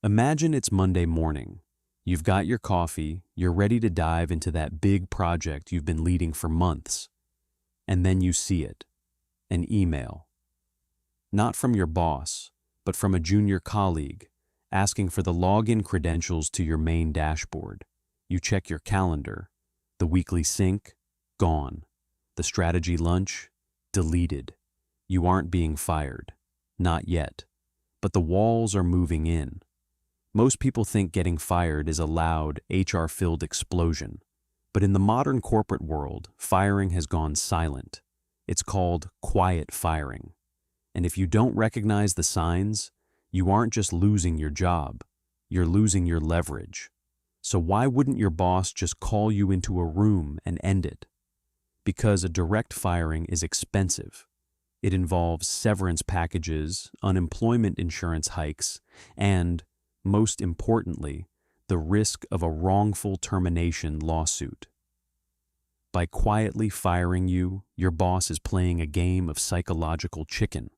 Imagine it's Monday morning. You've got your coffee, you're ready to dive into that big project you've been leading for months. And then you see it, an email. Not from your boss, but from a junior colleague, asking for the login credentials to your main dashboard. You check your calendar. The weekly sync, gone. The strategy lunch, deleted. You aren't being fired. Not yet. But the walls are moving in. Most people think getting fired is a loud, HR-filled explosion. But in the modern corporate world, firing has gone silent. It's called quiet firing. And if you don't recognize the signs, you aren't just losing your job, you're losing your leverage. So why wouldn't your boss just call you into a room and end it? Because a direct firing is expensive. It involves severance packages, unemployment insurance hikes, and, most importantly, the risk of a wrongful termination lawsuit. By quietly firing you, your boss is playing a game of psychological chicken.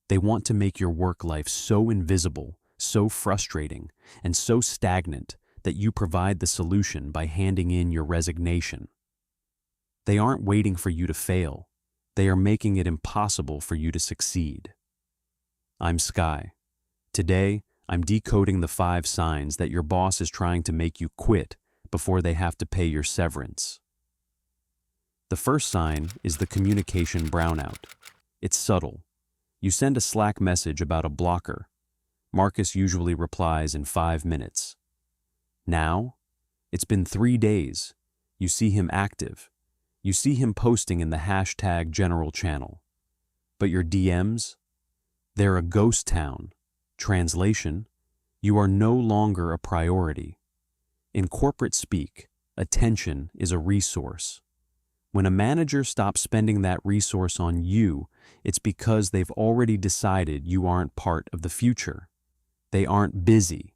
They want to make your work life so invisible, so frustrating, and so stagnant that you provide the solution by handing in your resignation. They aren't waiting for you to fail. They are making it impossible for you to succeed. I'm Sky. Today, I'm decoding the 5 signs that your boss is trying to make you quit before they have to pay your severance. The first sign is the communication brownout. It's subtle. You send a Slack message about a blocker. Marcus usually replies in 5 minutes. Now, it's been 3 days. You see him active. You see him posting in the hashtag general channel. But your DMs? They're a ghost town. Translation, you are no longer a priority. In corporate speak, attention is a resource. When a manager stops spending that resource on you, it's because they've already decided you aren't part of the future. They aren't busy.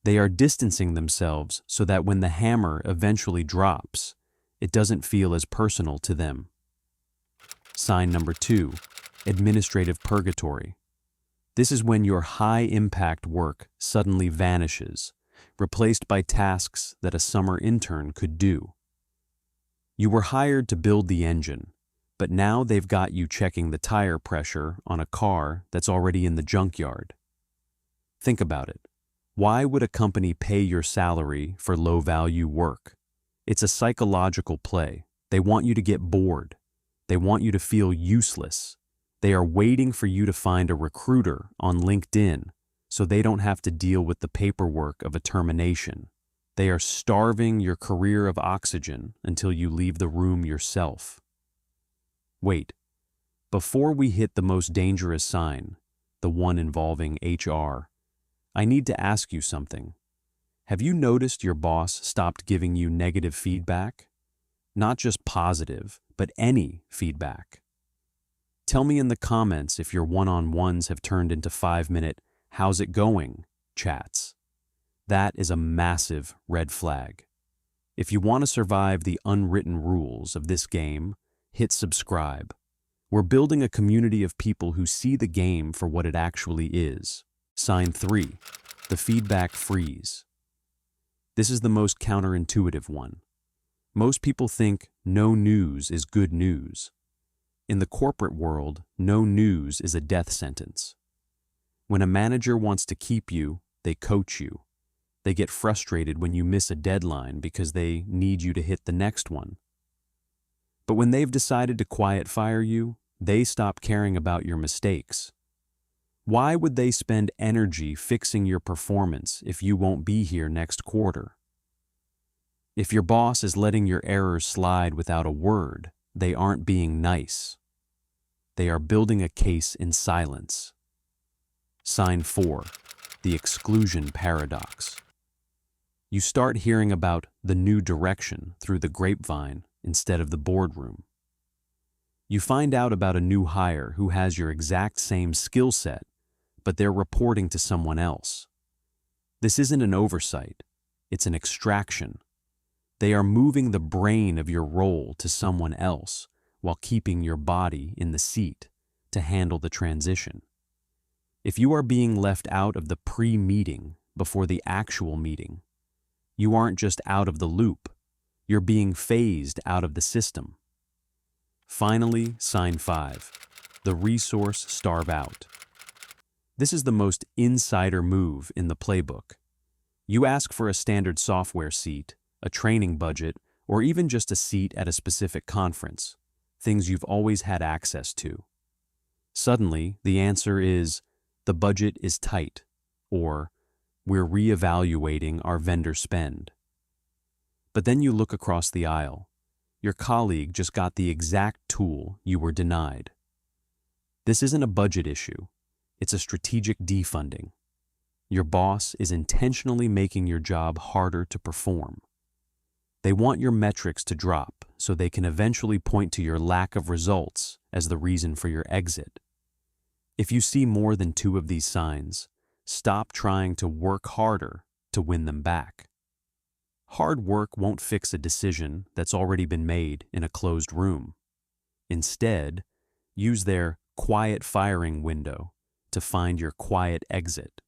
They are distancing themselves so that when the hammer eventually drops, it doesn't feel as personal to them. Sign number 2, Administrative Purgatory. This is when your high-impact work suddenly vanishes, replaced by tasks that a summer intern could do. You were hired to build the engine, but now they've got you checking the tire pressure on a car that's already in the junkyard. Think about it. Why would a company pay your salary for low-value work? It's a psychological play. They want you to get bored. They want you to feel useless. They are waiting for you to find a recruiter on LinkedIn so they don't have to deal with the paperwork of a termination. They are starving your career of oxygen until you leave the room yourself. Wait, before we hit the most dangerous sign, the one involving HR, I need to ask you something. Have you noticed your boss stopped giving you negative feedback? Not just positive, but any feedback. Tell me in the comments if your one-on-ones have turned into 5-minute, "How's it going?" chats. That is a massive red flag. If you want to survive the unwritten rules of this game, hit subscribe. We're building a community of people who see the game for what it actually is. Sign 3, the feedback freeze. This is the most counterintuitive one. Most people think no news is good news. In the corporate world, no news is a death sentence. When a manager wants to keep you, they coach you. They get frustrated when you miss a deadline because they need you to hit the next one. But when they've decided to quiet fire you, they stop caring about your mistakes. Why would they spend energy fixing your performance if you won't be here next quarter? If your boss is letting your errors slide without a word, they aren't being nice. They are building a case in silence. Sign 4, the exclusion paradox. You start hearing about the new direction through the grapevine instead of the boardroom. You find out about a new hire who has your exact same skill set, but they're reporting to someone else. This isn't an oversight, it's an extraction. They are moving the brain of your role to someone else while keeping your body in the seat to handle the transition. If you are being left out of the pre-meeting before the actual meeting, you aren't just out of the loop, you're being phased out of the system. Finally, sign 5, the resource starve out. This is the most insider move in the playbook. You ask for a standard software seat, a training budget, or even just a seat at a specific conference, things you've always had access to. Suddenly, the answer is, the budget is tight, or we're reevaluating our vendor spend. But then you look across the aisle. Your colleague just got the exact tool you were denied. This isn't a budget issue. It's a strategic defunding. Your boss is intentionally making your job harder to perform. They want your metrics to drop so they can eventually point to your lack of results as the reason for your exit. If you see more than 2 of these signs, stop trying to work harder to win them back. Hard work won't fix a decision that's already been made in a closed room. Instead, use their quiet firing window to find your quiet exit.